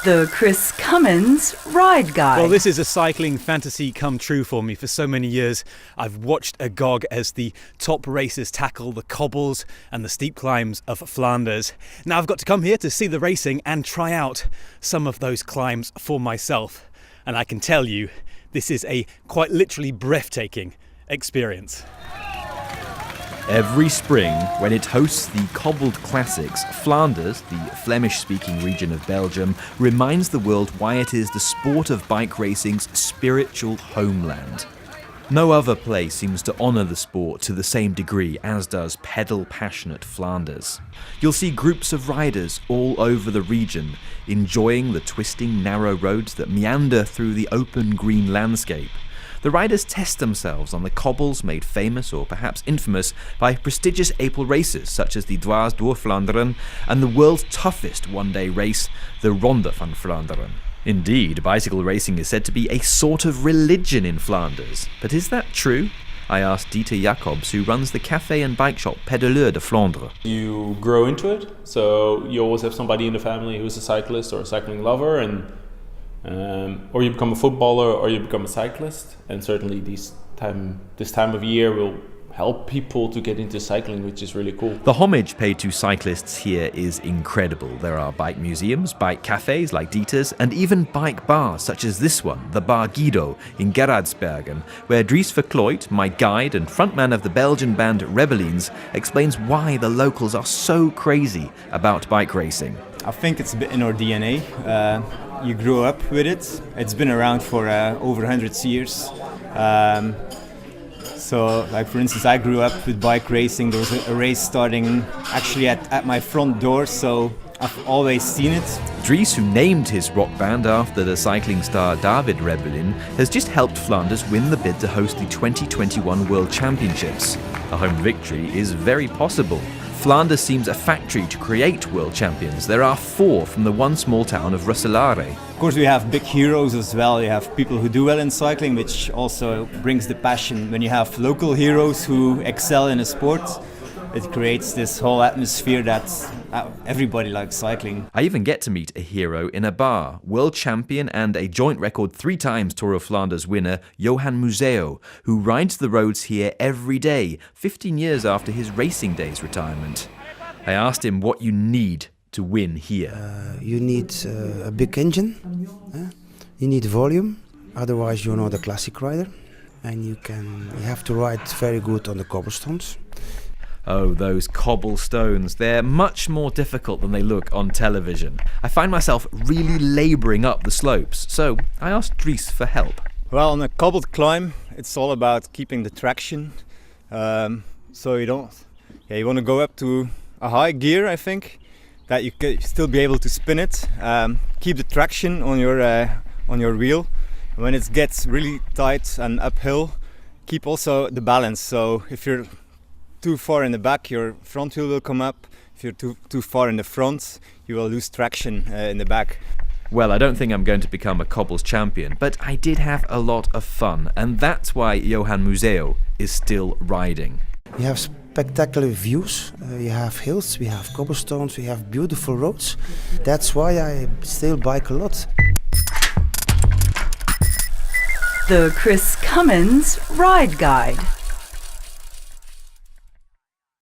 The Chris Cummins Ride Guide. Well, this is a cycling fantasy come true for me. For so many years, I've watched agog as the top racers tackle the cobbles and the steep climbs of Flanders. Now I've got to come here to see the racing and try out some of those climbs for myself. And I can tell you, this is a quite literally breathtaking experience. Every spring, when it hosts the cobbled classics, Flanders, the Flemish-speaking region of Belgium, reminds the world why it is the sport of bike racing's spiritual homeland. No other place seems to honour the sport to the same degree as does pedal-passionate Flanders. You'll see groups of riders all over the region, enjoying the twisting narrow roads that meander through the open green landscape. The riders test themselves on the cobbles made famous or perhaps infamous by prestigious April races such as the Tour of Flanders and the world's toughest one-day race, the Ronde van Vlaanderen. Indeed, bicycle racing is said to be a sort of religion in Flanders. But is that true? I asked Dieter Jacobs, who runs the cafe and bike shop Pedaleur de Flandre. You grow into it, so you always have somebody in the family who's a cyclist or a cycling lover, and or you become a footballer or you become a cyclist, and certainly this time of year will help people to get into cycling, which is really cool. The homage paid to cyclists here is incredible. There are bike museums, bike cafes like Dieter's, and even bike bars such as this one, the Bar Guido in Gerardsbergen, where Dries Verkloot, my guide and frontman of the Belgian band Rebellines, explains why the locals are so crazy about bike racing. I think it's a bit in our DNA. You grew up with it. It's been around for over 100 years. So, like for instance, I grew up with bike racing. There was a race starting actually at my front door, so I've always seen it. Dries, who named his rock band after the cycling star David Rebellin, has just helped Flanders win the bid to host the 2021 World Championships. A home victory is very possible. Flanders seems a factory to create world champions. There are 4 from the one small town of Roeselare. Of course, we have big heroes as well. You have people who do well in cycling, which also brings the passion. When you have local heroes who excel in a sport, it creates this whole atmosphere that everybody likes cycling. I even get to meet a hero in a bar, world champion and a joint record 3 times Tour of Flanders winner, Johan Museo, who rides the roads here every day, 15 years after his racing days retirement. I asked him what you need to win here. You need a big engine, you need volume, otherwise you're not a classic rider, and you have to ride very good on the cobblestones. Oh, those cobblestones. They're much more difficult than they look on television. I find myself really labouring up the slopes, so I asked Dries for help. Well, on a cobbled climb, it's all about keeping the traction. So you want to go up to a high gear, I think, that you can still be able to spin it. Keep the traction on your wheel. When it gets really tight and uphill, keep also the balance. So if you're too far in the back, your front wheel will come up. If you're too far in the front, you will lose traction in the back. Well, I don't think I'm going to become a cobbles champion, but I did have a lot of fun, and that's why Johan Museo is still riding. You have spectacular views, you have hills, we have cobblestones, we have beautiful roads. That's why I still bike a lot. The Chris Cummins Ride Guide.